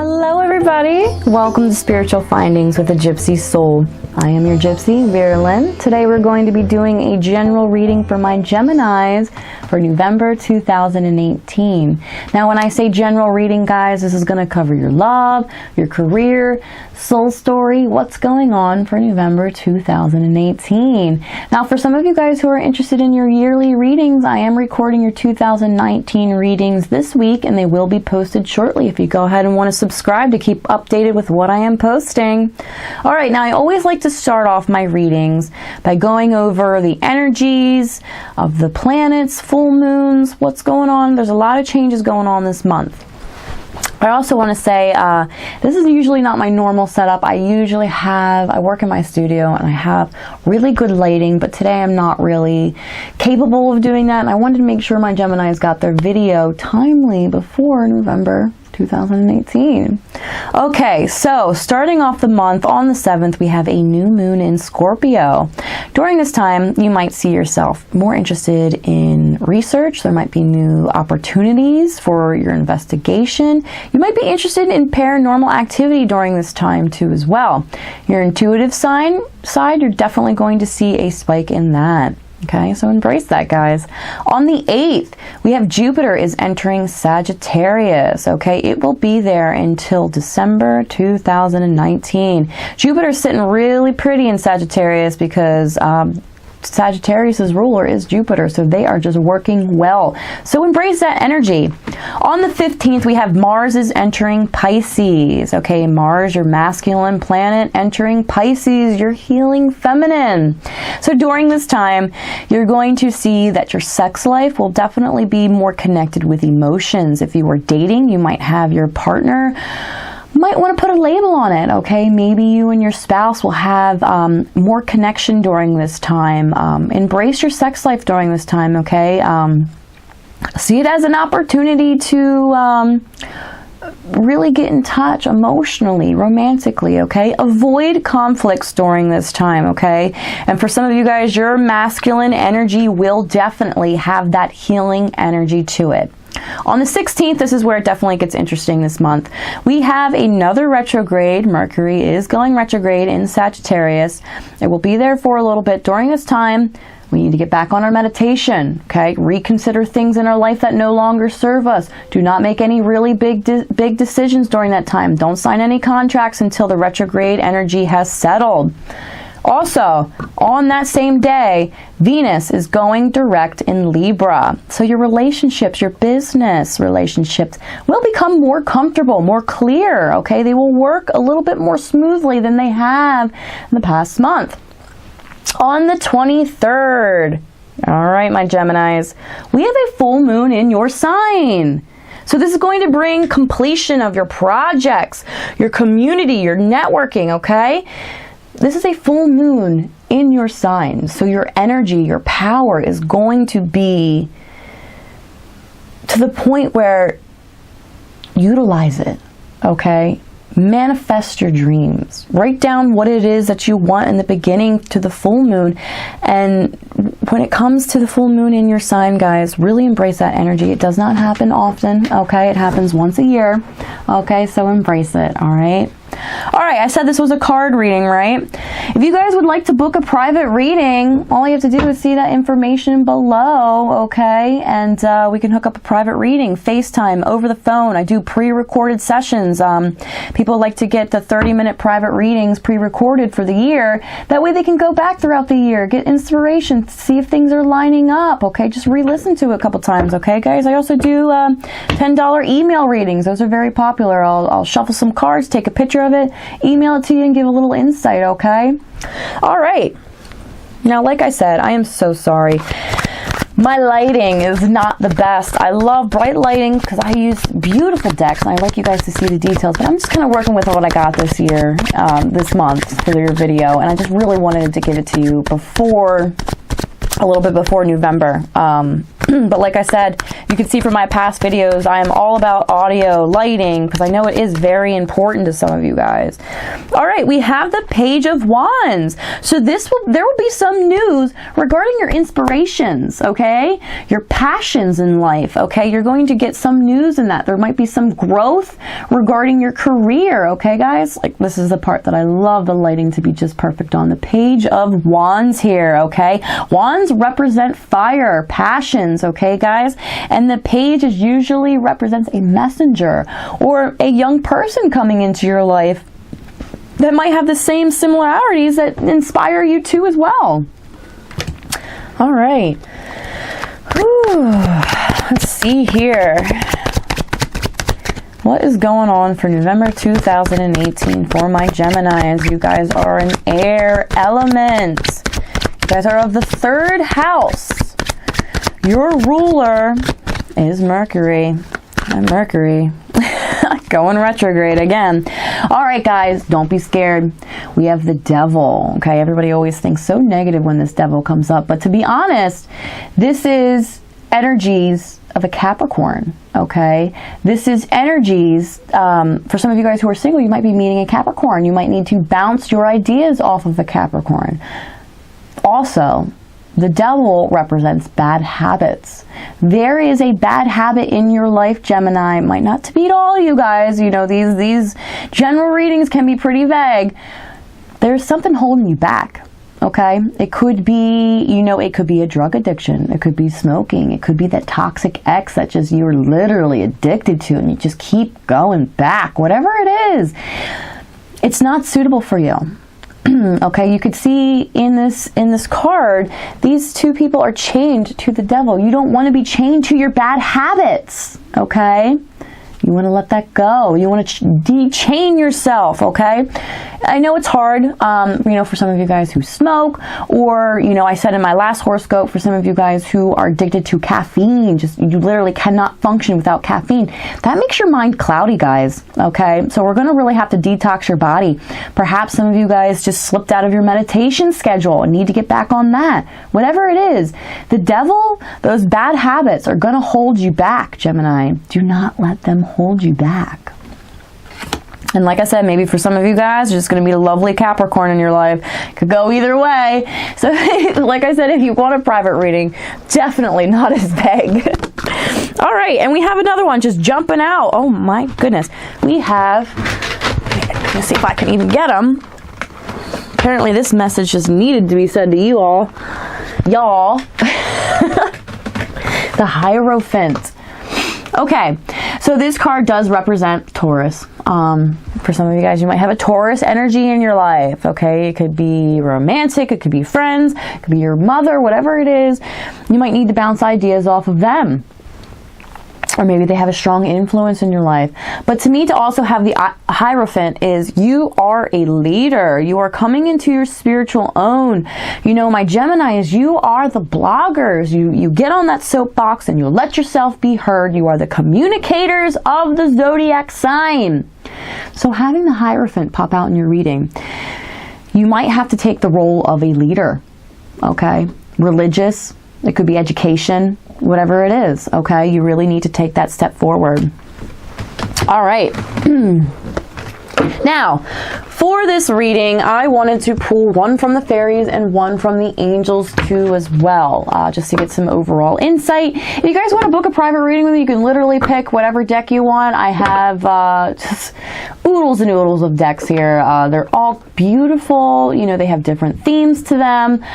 Hello everybody! Welcome to Spiritual Findings with a Gypsy Soul. I am your Gypsy, Veerlyn. Today we're going to be doing a general reading for my Geminis for November 2018. Now when I say general reading, guys, this is going to cover your love, your career, soul story, what's going on for November 2018. Now for some of you guys who are interested in your yearly readings, I am recording your 2019 readings this week and they will be posted shortly if you go ahead and want to subscribe to keep updated with what I am posting. Alright, now I always like to start off my readings by going over the energies of the planets, full moons, what's going on. There's a lot of changes going on this month. I also want to say, this is usually not my normal setup. I work in my studio and I have really good lighting, but today I'm not really capable of doing that. And I wanted to make sure my Geminis got their video timely before November 2018. Okay, so starting off the month on the 7th, we have a new moon in Scorpio. During this time, you might see yourself more interested in research. There might be new opportunities for your investigation. You might be interested in paranormal activity during this time too as well. Your intuitive side, you're definitely going to see a spike in that. Okay, so embrace that, guys. On the 8th, we have Jupiter is entering Sagittarius. Okay, it will be there until December 2019. Jupiter's sitting really pretty in Sagittarius because Sagittarius's ruler is Jupiter, so they are just working well. So embrace that energy. On the 15th, we have Mars is entering Pisces. Okay, Mars, your masculine planet, entering Pisces, your healing feminine. So during this time, you're going to see that your sex life will definitely be more connected with emotions. If you were dating, you might have your partner might want to put a label on it, okay? Maybe you and your spouse will have more connection during this time. Embrace your sex life during this time, okay? See it as an opportunity to really get in touch emotionally, romantically, okay? Avoid conflicts during this time, okay? And for some of you guys, your masculine energy will definitely have that healing energy to it. On the 16th, this is where it definitely gets interesting this month. We have another retrograde. Mercury is going retrograde in Sagittarius. It will be there for a little bit. During this time, we need to get back on our meditation, okay? Reconsider things in our life that no longer serve us. Do not make any really big decisions during that time. Don't sign any contracts until the retrograde energy has settled. Also, on that same day, Venus is going direct in Libra. So your relationships, your business relationships will become more comfortable, more clear, okay? They will work a little bit more smoothly than they have in the past month. On the 23rd, all right, my Geminis, we have a full moon in your sign. So this is going to bring completion of your projects, your community, your networking, okay? This is a full moon in your sign, so your energy, your power is going to be to the point where utilize it, okay? Manifest your dreams. Write down what it is that you want in the beginning to the full moon. And when it comes to the full moon in your sign, guys, really embrace that energy. It does not happen often, okay? It happens once a year, okay? So embrace it, all right? Alright, I said this was a card reading, right? If you guys would like to book a private reading, all you have to do is see that information below, okay? And we can hook up a private reading, FaceTime, over the phone. I do pre-recorded sessions. People like to get the 30-minute private readings pre-recorded for the year. That way they can go back throughout the year, get inspiration, see if things are lining up, okay? Just re-listen to it a couple times, okay, guys? I also do $10 email readings. Those are very popular. I'll shuffle some cards, take a picture of it, email it to you, and give a little insight, okay? All right. Now, like I said, I am so sorry. My lighting is not the best. I love bright lighting because I use beautiful decks, and I like you guys to see the details, but I'm just kind of working with what I got this year, this month for your video, and I just really wanted to give it to you before, a little bit before November. But like I said, you can see from my past videos, I am all about audio, lighting, because I know it is very important to some of you guys. All right, we have the Page of Wands. So there will be some news regarding your inspirations, okay? Your passions in life, okay? You're going to get some news in that. There might be some growth regarding your career, okay, guys? Like, this is the part that I love the lighting to be just perfect on. The Page of Wands here, okay? Wands represent fire, passions, okay, guys? And the page is usually represents a messenger or a young person coming into your life that might have the same similarities that inspire you too as well. All right. Whew. Let's see here. What is going on for November 2018 for my Geminis? You guys are an air element. You guys are of the 3rd house. Your ruler is Mercury. Mercury going retrograde again. All right, guys, don't be scared. We have the Devil. Okay, everybody always thinks so negative when this Devil comes up, but to be honest, this is energies of a Capricorn. Okay, this is energies for some of you guys who are single. You might be meeting a Capricorn. You might need to bounce your ideas off of a Capricorn. Also, the Devil represents bad habits. There is a bad habit in your life, Gemini. Might not to beat all you guys. You know, these general readings can be pretty vague. There's something holding you back, okay? It could be, you know, it could be a drug addiction. It could be smoking. It could be that toxic ex that just you're literally addicted to and you just keep going back. Whatever it is, it's not suitable for you. Okay, you could see in this card, these two people are chained to the Devil. You don't want to be chained to your bad habits, okay? You want to let that go. You want to de-chain yourself, okay? I know it's hard, you know, for some of you guys who smoke, or, you know, I said in my last horoscope, for some of you guys who are addicted to caffeine, just you literally cannot function without caffeine. That makes your mind cloudy, guys, okay? So we're going to really have to detox your body. Perhaps some of you guys just slipped out of your meditation schedule and need to get back on that. Whatever it is, the Devil, those bad habits are going to hold you back, Gemini. Do not let them hold you back. And like I said, maybe for some of you guys, there's just going to be a lovely Capricorn in your life. Could go either way. So like I said, if you want a private reading, definitely not as vague. All right, and we have another one just jumping out. Oh my goodness. We have, let's see if I can even get them. Apparently this message just needed to be said to you all. Y'all. The Hierophant. Okay, so this card does represent Taurus. For some of you guys, you might have a Taurus energy in your life, okay? It could be romantic, it could be friends, it could be your mother, whatever it is. You might need to bounce ideas off of them. Or maybe they have a strong influence in your life. But to me, to also have the Hierophant is you are a leader. You are coming into your spiritual own. You know, my Gemini is you are the bloggers. You get on that soapbox and you let yourself be heard. You are the communicators of the zodiac sign. So having the Hierophant pop out in your reading, you might have to take the role of a leader, okay? Religious, it could be education, whatever it is, okay? You really need to take that step forward. All right. Now, for this reading, I wanted to pull one from the fairies and one from the angels too as well, just to get some overall insight. If you guys want to book a private reading with me, you can literally pick whatever deck you want. I have just oodles and oodles of decks here. They're all beautiful. You know, they have different themes to them.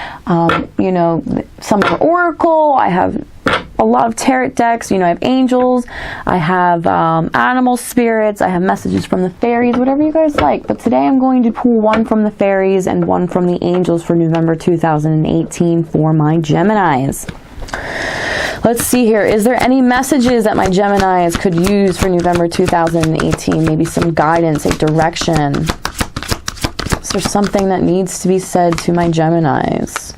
You know, some are oracle. I have a lot of tarot decks. You know, I have angels, I have animal spirits, I have messages from the fairies, whatever you guys like. But today I'm going to pull one from the fairies and one from the angels for November 2018 for my Geminis. Let's see here. Is there any messages that my Geminis could use for November 2018? Maybe some guidance, a direction. Is there something that needs to be said to my Geminis?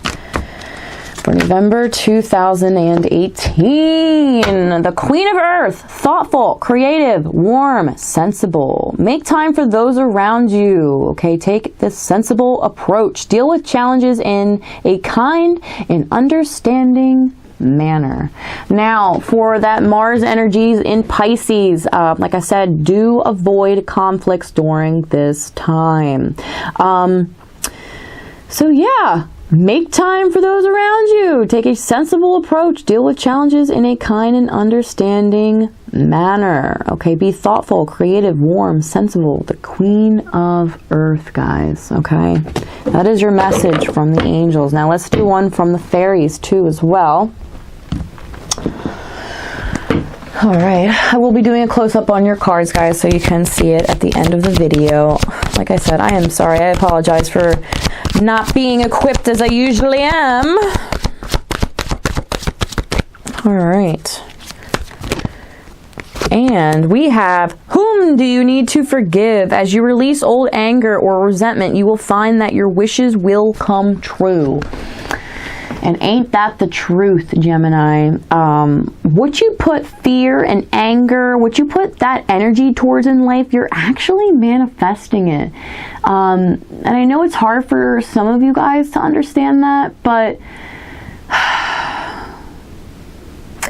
For November 2018, the Queen of Earth, thoughtful, creative, warm, sensible. Make time for those around you, okay? Take this sensible approach. Deal with challenges in a kind and understanding manner. Now, for that Mars energies in Pisces, like I said, do avoid conflicts during this time. So yeah, make time for those around you. Take a sensible approach. Deal with challenges in a kind and understanding manner. Okay, be thoughtful, creative, warm, sensible. The Queen of Earth, guys. Okay, that is your message from the angels. Now let's do one from the fairies too as well. All right, I will be doing a close-up on your cards, guys, so you can see it at the end of the video. Like I said, I am sorry. I apologize for not being equipped as I usually am. All right. And we have, whom do you need to forgive? As you release old anger or resentment, you will find that your wishes will come true. And ain't that the truth, Gemini? What you put fear and anger, what you put that energy towards in life, you're actually manifesting it. And I know it's hard for some of you guys to understand that, but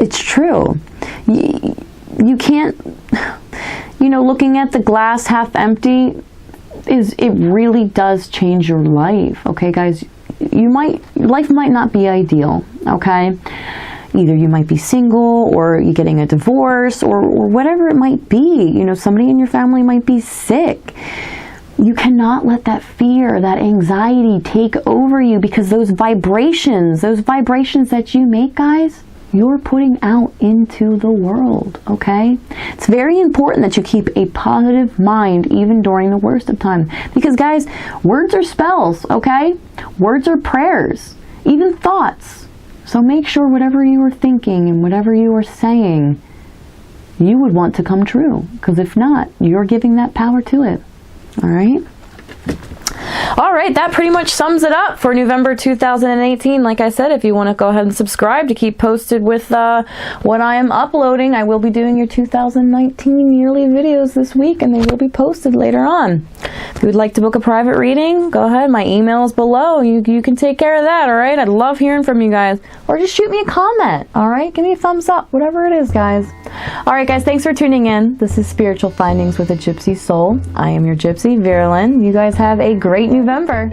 it's true. You can't, you know, looking at the glass half empty, it really does change your life. Okay, guys? Life might not be ideal, okay? Either you might be single, or you're getting a divorce, or whatever it might be. You know, somebody in your family might be sick. You cannot let that fear, that anxiety take over you, because those vibrations that you make, guys, you're putting out into the world, okay? It's very important that you keep a positive mind even during the worst of times. Because, guys, words are spells, okay? Words are prayers, even thoughts. So make sure whatever you are thinking and whatever you are saying, you would want to come true. Because if not, you're giving that power to it, all right? All right, that pretty much sums it up for November 2018. Like I said, if you want to go ahead and subscribe to keep posted with what I am uploading, I will be doing your 2019 yearly videos this week, and they will be posted later on. If you would like to book a private reading, go ahead. My email is below. You can take care of that, all right? I'd love hearing from you guys. Or just shoot me a comment, all right? Give me a thumbs up, whatever it is, guys. All right, guys, thanks for tuning in. This is Spiritual Findings with a Gypsy Soul. I am your Gypsy, Vera Lynn. You guys have a great November.